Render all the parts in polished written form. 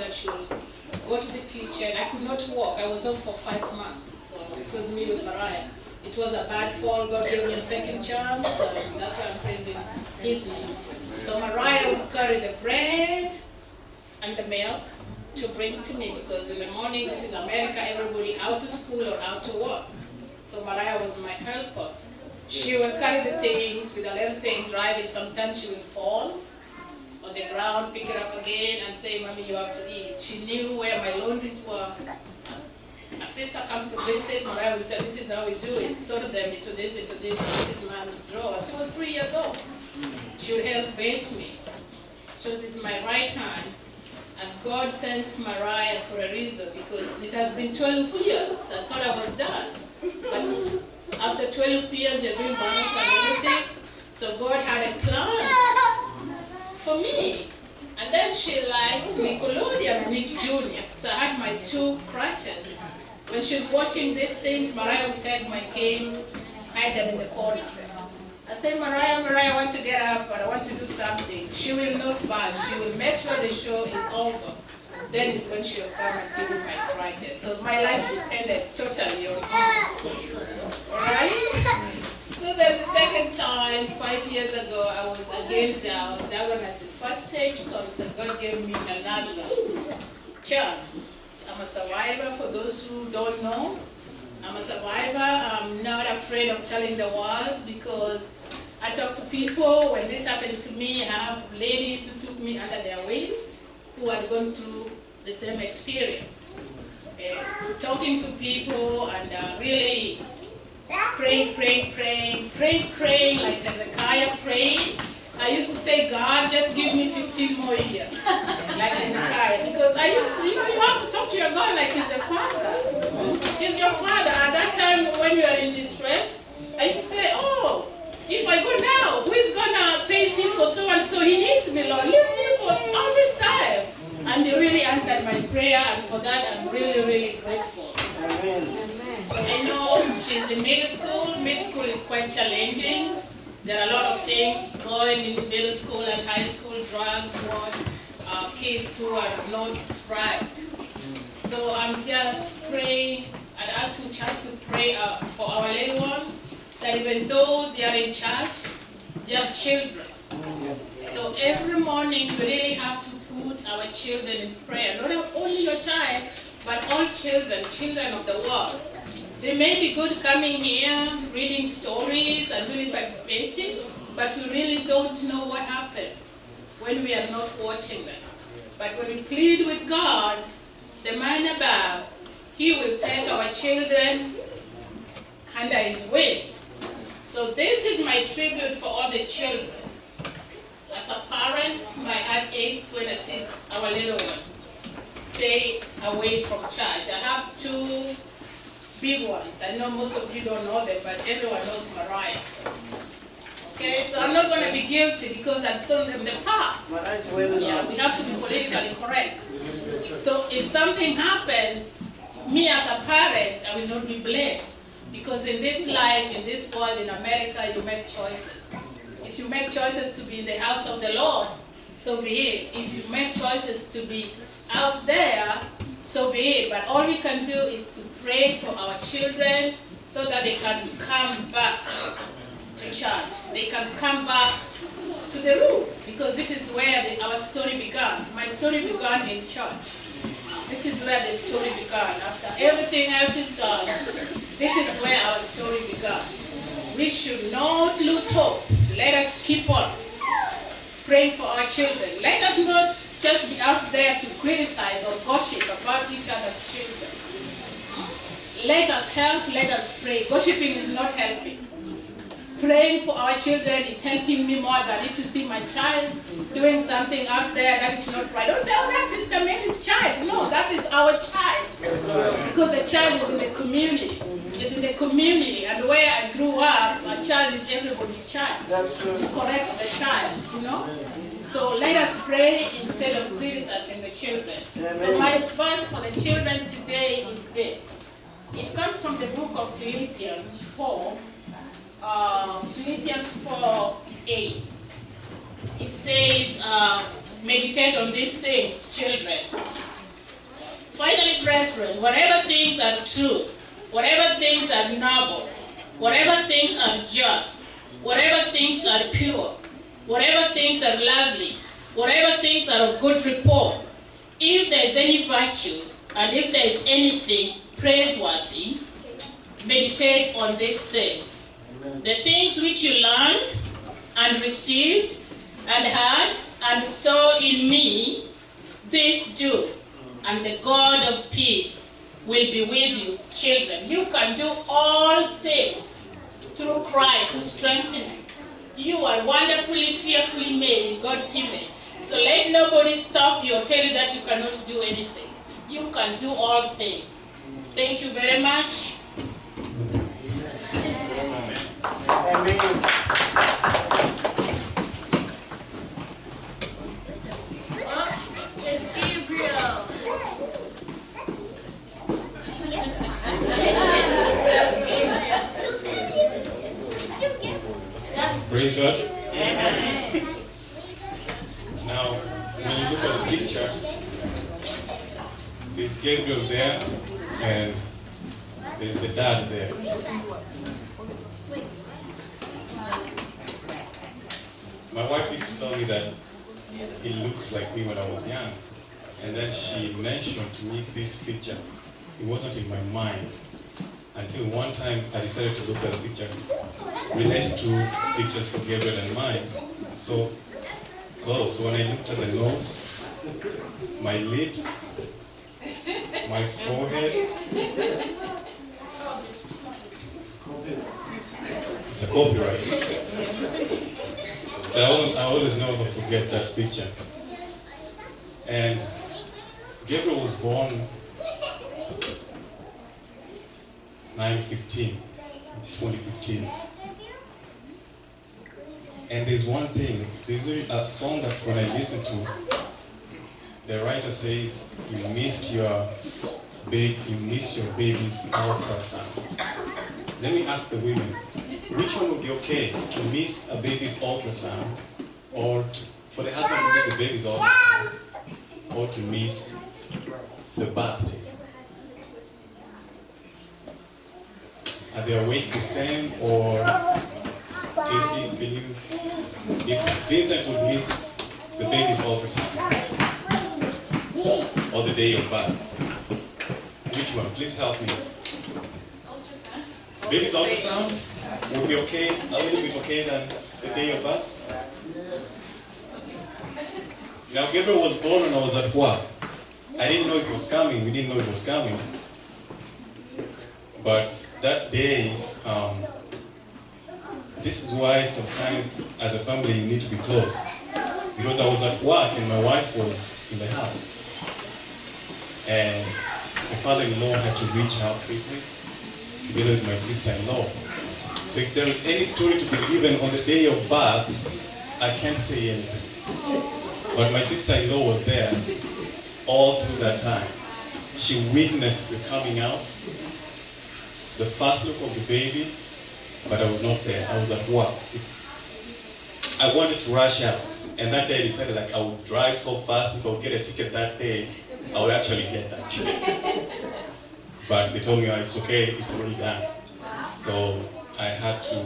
that she will go to the kitchen. I could not walk. I was home for 5 months. So it was me with Mariah. It was a bad fall. God gave me a second chance. And that's why I'm praising His name. So Mariah would carry the bread and the milk to bring to me, because in the morning, this is America, everybody out to school or out to work. So Mariah was my helper. She will carry the things with a little thing, drive it. Sometimes she will fall on the ground, pick it up again, and say, Mommy, you have to eat. She knew where my laundries were. A sister comes to visit, Mariah will say, this is how we do it. Sort them into this, and this is my drawer. She was 3 years old. She would help bathe me. So this is my right hand. And God sent Mariah for a reason, because it has been 12 years. I thought I was done. But after 12 years, you're doing balance and everything. So God had a plan for me. And then she liked Nickelodeon and Nick Jr. So I had my 2 crutches. When she's watching these things, Mariah would take my cane, hide them in the corner. I say, Mariah, I want to get up, but I want to do something. She will not budge. She will make sure the show is over. Then is when she'll come and give me my crutches. So my life depended totally on her. Alright? So then the second time, 5 years ago, I was again down. That one, as the first stage comes, and God gave me another chance. I'm a survivor, for those who don't know. I'm a survivor. I'm not afraid of telling the world, because I talk to people. When this happened to me, I have ladies who took me under their wings, who had gone through the same experience. Talking to people and really praying, like Hezekiah prayed. I used to say, God, just give me 15 more years, like Hezekiah. Because I used to, you have to talk to your God like He's a father. He's your father. At that time, when you are in distress, I used to say, oh, if I go now, who is going to pay fee for so and so? He needs me, Lord. Leave me for all this time. And He really answered my prayer, and for that, I'm really, really grateful. Amen. I know she's in middle school. Middle school is quite challenging. There are a lot of things going in the middle school and high school, drugs, kids who are not right. So I'm just praying and asking church to pray for our little ones, that even though they are in church, they are children. So every morning you really have to put our children in prayer. Not only your child, but all children, children of the world. They may be good coming here, reading stories and really participating, but we really don't know what happened when we are not watching them. But when we plead with God, the man above, He will take our children under His wing. So this is my tribute for all the children. As a parent, my heart aches when I see our little one stay away from church. I have 2 big ones. I know most of you don't know them, but everyone knows Mariah. Okay, so I'm not going to be guilty because I've shown them the path. Yeah, we have to be politically correct. So if something happens, me as a parent, I will not be blamed. Because in this life, in this world, in America, you make choices. If you make choices to be in the house of the Lord, so be it. If you make choices to be out there, so be it. But all we can do is to pray for our children so that they can come back to church. They can come back to the roots, because this is where our story began. My story began in church. This is where the story began. After everything else is done, this is where our story began. We should not lose hope. Let us keep on praying for our children. Let us not just be out there to criticize or gossip about each other's children. Let us help, let us pray. Gossiping is not helping. Praying for our children is helping me more than if you see my child doing something out there that is not right. Don't say, oh, that's Sister Mary's child. No, that is our child. Because the child is in the community. It's in the community. And where I grew up, a child is everybody's child. That's true. You correct the child, you know? So let us pray instead of criticizing the children. Amen. So my verse for the children today is this. It comes from the book of Philippians 4. Philippians 4:8. It says, meditate on these things, children. Finally, brethren, whatever things are true, whatever things are noble, whatever things are just, whatever things are pure, whatever things are lovely, whatever things are of good report, if there is any virtue, and if there is anything praiseworthy, meditate on these things. The things which you learned and received and heard and saw in me, this do, and the God of peace will be with you, children. You can do all things through Christ who strengthens you. You are wonderfully, fearfully made in God's image. So let nobody stop you or tell you that you cannot do anything. You can do all things. Thank you very much. Amen. It's Gabriel. Praise God. Now, when you look at the picture, there's Gabriel there, and there's the dad there. My wife used to tell me that he looks like me when I was young. And then she mentioned to me this picture. It wasn't in my mind until one time I decided to look at the picture, relate to pictures for Gabriel and mine. So close. So when I looked at the nose, my lips, my forehead, it's a copyright. So I always never forget that picture. And Gabriel was born 2015. And there's one thing, there's a song that when I listen to, the writer says, you missed your baby's ultrasound. Let me ask the women, which one would be okay, to miss a baby's ultrasound, or for the husband to miss the baby's ultrasound, or to miss the birthday? Are they awake the same, or Casey, can you, if Vincent would miss the baby's ultrasound, or the day of birth, which one? Please help me. Ultrasound. Baby's ultrasound would be okay, a little bit okay than the day of birth. Now Gabriel was born when I was at work. I didn't know it was coming, we didn't know it was coming. But that day, this is why sometimes as a family you need to be close. Because I was at work and my wife was in the house. And my father-in-law had to reach out quickly, together with my sister-in-law. So if there is any story to be given on the day of birth, I can't say anything. But my sister-in-law was there all through that time. She witnessed the coming out, the first look of the baby, but I was not there. I was at work. I wanted to rush out, and that day I decided like I would drive so fast. If I would get a ticket that day, I would actually get that ticket. But they told me, oh, it's okay, it's already done. So I had to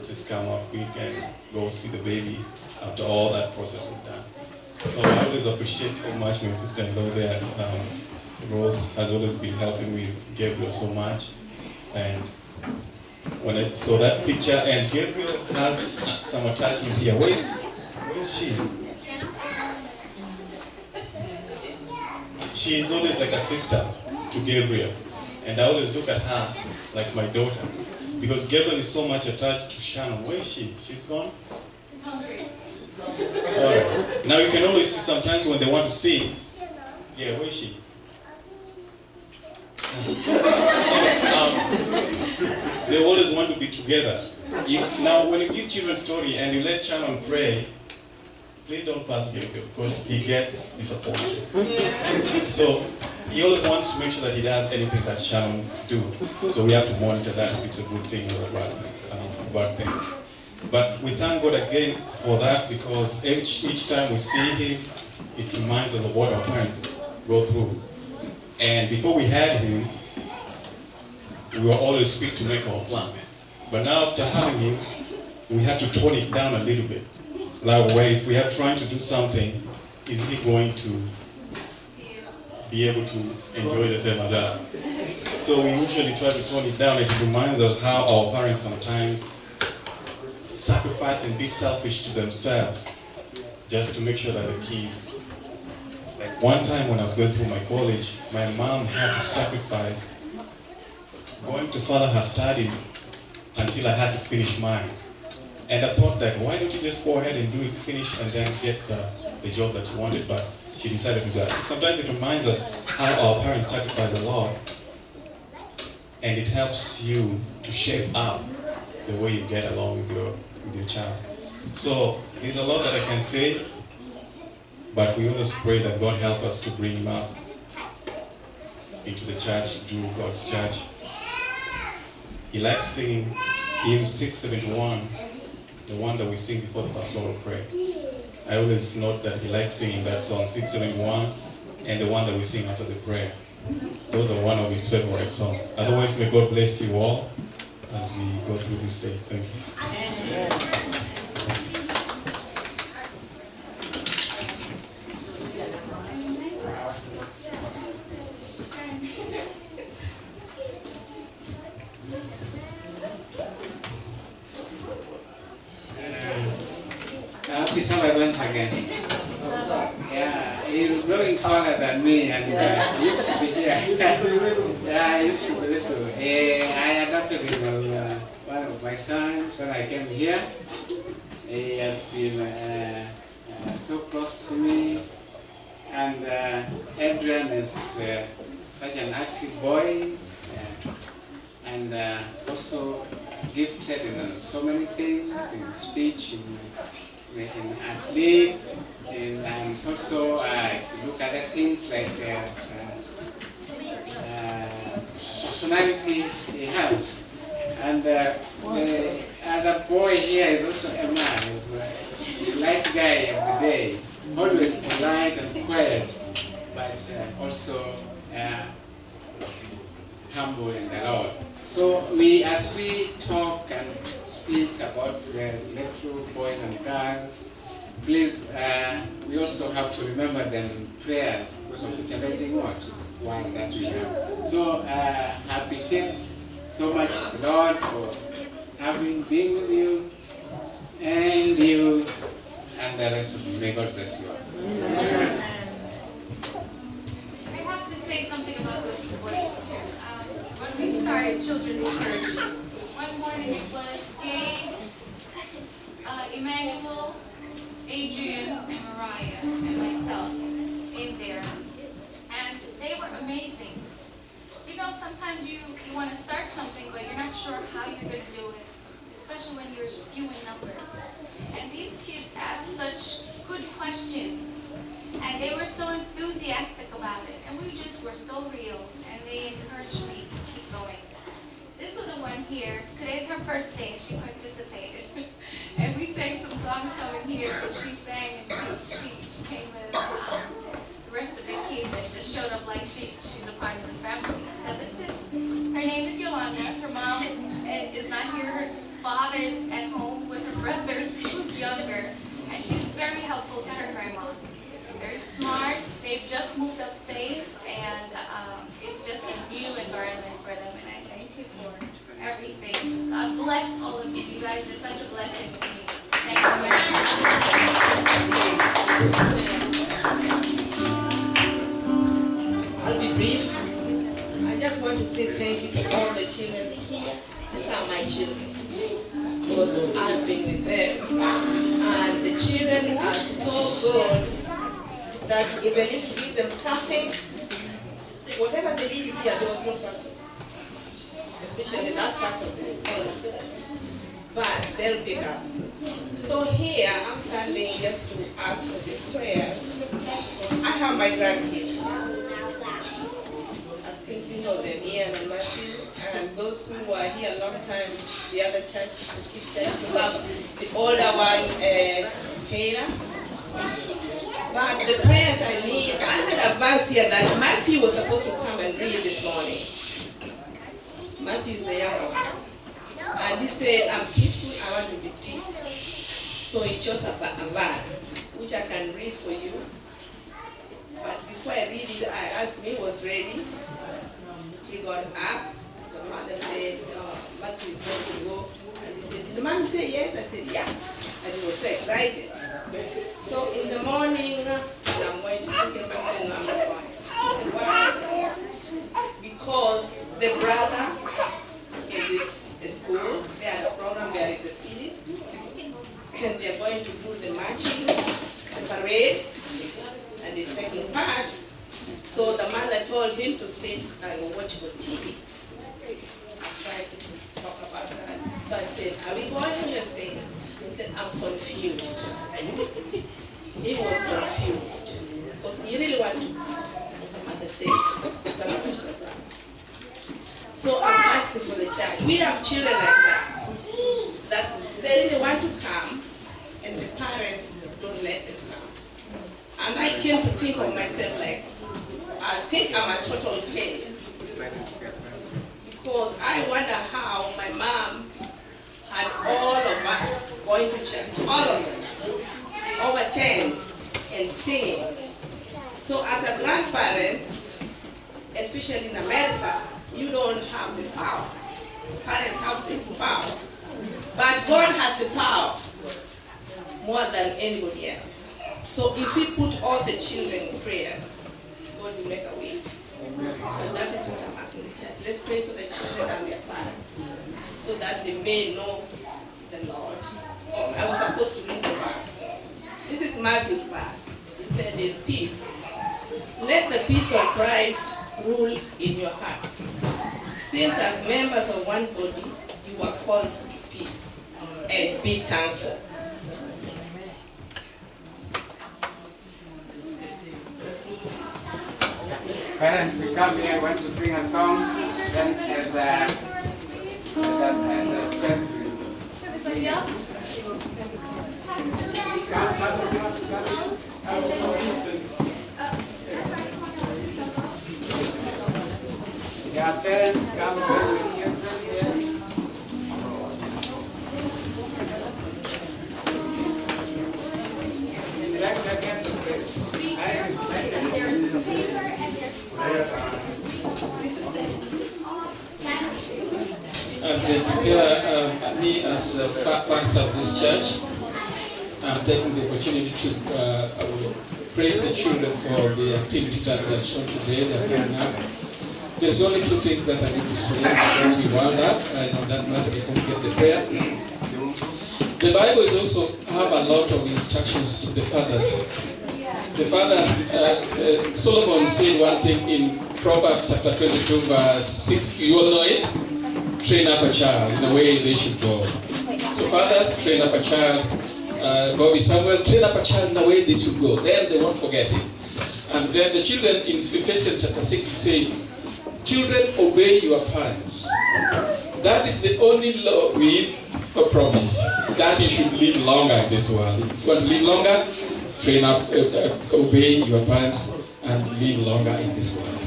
just come off week and go see the baby after all that process was done. So I always appreciate so much my sister-in-law there. Rose has always been helping with Gabriel so much. And when I saw that picture, and Gabriel has some attachment here. Where is she? She is always like a sister to Gabriel. And I always look at her like my daughter. Because Gabriel is so much attached to Shannon. Where is she? She's gone? She's hungry. Alright. Now you can always see sometimes when they want to see. Yeah, where is she? They always want to be together. Now when you give children story and you let Shannon pray, please don't pass Gabriel because he gets disappointed. So he always wants to make sure that he does anything that Shannon do. So we have to monitor that if it's a good thing or a bad thing. But we thank God again for that because each time we see him, it reminds us of what our parents go through. And before we had him, we were always quick to make our plans. But now after having him, we had to tone it down a little bit. Like, where if we are trying to do something, is he going to be able to enjoy the same as us? So we usually try to tone it down. It reminds us how our parents sometimes sacrifice and be selfish to themselves just to make sure that the kids. Like one time when I was going through my college, my mom had to sacrifice going to further her studies until I had to finish mine. And I thought that, why don't you just go ahead and do it, finish, and then get the job that you wanted, but she decided to do that. So sometimes it reminds us how our parents sacrifice a lot, and it helps you to shape up the way you get along with your child. So there's a lot that I can say, but we always pray that God help us to bring him up into the church, do God's church. He likes singing hymn 671, the one that we sing before the pastoral prayer. I always note that he likes singing that song, 671, and the one that we sing after the prayer. Those are one of his favorite songs. Otherwise, may God bless you all as we go through this day. Thank you. Amen. Happy Sabbath once again. Yeah, he's growing taller than me, and he used to be here. Yeah, he used to be little. I adopted him as one of my sons when I came here. He has been so close to me, and Adrian is such an active boy, and also gifted in so many things, in speech, in athletes, and also look at other things like personality he has. And the other boy here is also a man. He's a light guy of the day, always polite and quiet, but also humble in the Lord. So as we talk and speak about the little boys and girls, please, we also have to remember them in prayers because of the challenging one that we have. So I appreciate so much the Lord for being with you and the rest of you. May God bless you all. I have to say something about those two boys too. When we started Children's Church, one morning it was Gabe, Emmanuel, Adrian, and Mariah, and myself in there. And they were amazing. You know, sometimes you want to start something, but you're not sure how you're going to do it, especially when you're few in numbers. And these kids asked such good questions, and they were so enthusiastic about it, and we just were so real, and they encouraged me to keep going. This little one here, today's her first day, and she participated. And we sang some songs coming here, and she sang, and she came with the rest of the kids and just showed up like she's a part of the family. So her name is Yolanda. Her mom is not here. Her father's at home with her brother, who's younger, and she's very helpful to her grandma. Very smart. They've just moved upstate, and it's just a new environment for them, and I thank you for everything. God bless all of you. You guys are such a blessing to me. Thank you very much. I'll be brief. I just want to say thank you to all the children here. These are my children, because I've been with them, and the children are so good that even if you give them something, whatever they did here, there was no practice, especially that part of the college. But they'll pick up. So here, I'm standing just to ask for the prayers. I have my grandkids. I think you know them, Ian and Matthew, and those who were here a long time, the other church, the kids that you have, the older one, Taylor. But the prayers I need, I had a verse here that Matthew was supposed to come and read this morning. Matthew is the younger one. And he said, I'm peaceful, I want to be peace. So he chose a verse, which I can read for you. But before I read it, I asked him, he was ready. He got up. The mother said, Matthew is going to go. And he said, did the man say yes? I said, yeah. And he was so excited. So in the morning, I'm going to pick him up and I'm going. I said, why? Because the brother in this school, they had a program, they are in the city, and they're going to do the marching, the parade, and he's taking part. So the mother told him to sit and watch the TV. I tried to talk about that. So I said, are we going to your staying? He said, I'm confused. He was confused. Because he really wanted to. The mother says, he's going to push the ground. So I'm asking for the child. We have children like that they really want to come, and the parents don't let them come. And I came to think of myself like, I think I'm a total failure. Because I wonder how my mom had all of us going to church, all of us, over 10, and singing. So as a grandparent, especially in America, you don't have the power. Parents have the power. But God has the power more than anybody else. So if we put all the children in prayers, God will make a way. So that is what I'm asking the church. Let's pray for the children and their parents so that they may know the Lord. I was supposed to read the verse. This is Matthew's verse. It said there's peace. Let the peace of Christ rule in your hearts. Since as members of one body, you are called to peace, and be thankful. Parents, you come here, want to sing a song, then as the church will. Everybody else? Yeah, parents come when we hear them here. As they prepare me as a pastor of this church, I'm taking the opportunity to praise the children for the activity that they have shown today. They are coming up. There's only two things that I need to say before we round up. I know that matter before we get the prayer. The Bible is also have a lot of instructions to the fathers. The fathers, Solomon said one thing in Proverbs chapter 22 verse 6. You all know it? Train up a child in the way they should go. So fathers, train up a child. Bobby Samuel, train up a child in the way they should go. Then they won't forget it. And then the children in Ephesians chapter 6 says, children, obey your parents. That is the only law with a promise that you should live longer in this world. If you want to live longer, train up, obey your parents and live longer in this world.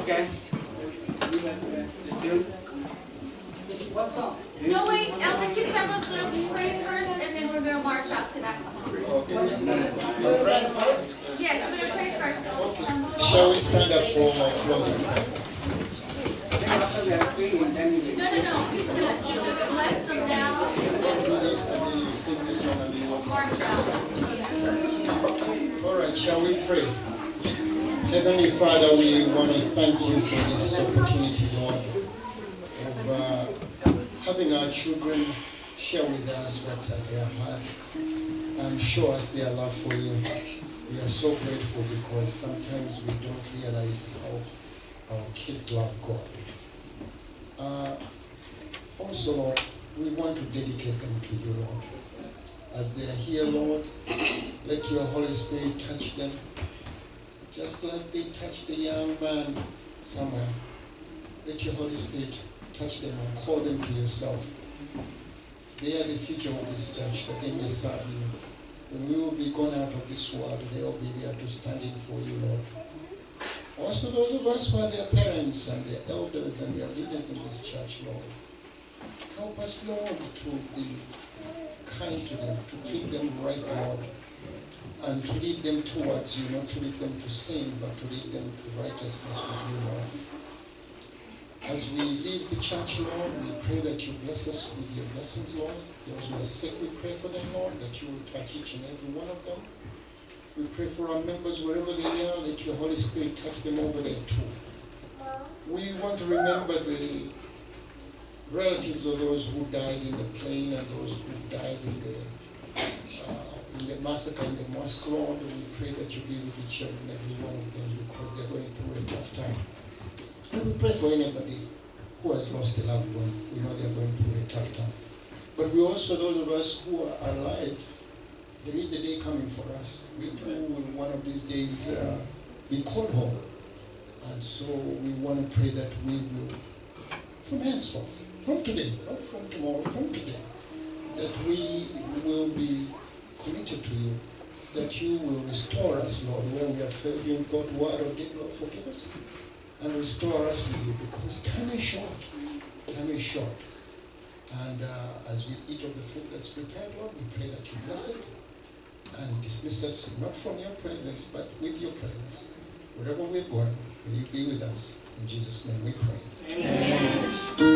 Okay. No, wait, Elder Kisama's going to pray first, and then we're going to march out to that song. Yes, I'm going to pray first. Shall we stand up for closing? No. He's going to just bless them now. March out. All right, shall we pray? Heavenly Father, we want to thank you for this opportunity, Lord, of having our children share with us what's at their heart and show us their love for you. We are so grateful because sometimes we don't realize how our kids love God. Also, Lord, we want to dedicate them to you, Lord. As they are here, Lord, let your Holy Spirit touch them, just like they touched the young man Samuel. Let your Holy Spirit touch them and call them to yourself. They are the future of this church, that they may serve you. When we will be gone out of this world, they will be there to stand in for you, Lord. Also those of us who are their parents and their elders and their leaders in this church, Lord. Help us, Lord, to be kind to them, to treat them right, Lord, and to lead them towards you, not to lead them to sin, but to lead them to righteousness with you, Lord. As we leave the church, Lord, we pray that you bless us with your blessings, Lord. Those who are sick, we pray for them, Lord, that you will touch each and every one of them. We pray for our members wherever they are, let your Holy Spirit touch them over there too. We want to remember the relatives of those who died in the plane and those who died in the massacre in the mosque, Lord. We pray that you be with each and every one of them because they're going through a tough time. And we pray for anybody who has lost a loved one. We know they're going through a tough time. But we also, those of us who are alive, there is a day coming for us. We too will one of these days be called home. And so we want to pray that we will, from henceforth, from today, not from tomorrow, from today, that we will be committed to you, that you will restore us, Lord, where we have failed you in thought, word, or deed, Lord, forgive us, and restore us with you, because time is short. Time is short. And as we eat of the food that's prepared, Lord, we pray that you bless it and dismiss us not from your presence, but with your presence. Wherever we're going, may you be with us. In Jesus' name we pray. Amen.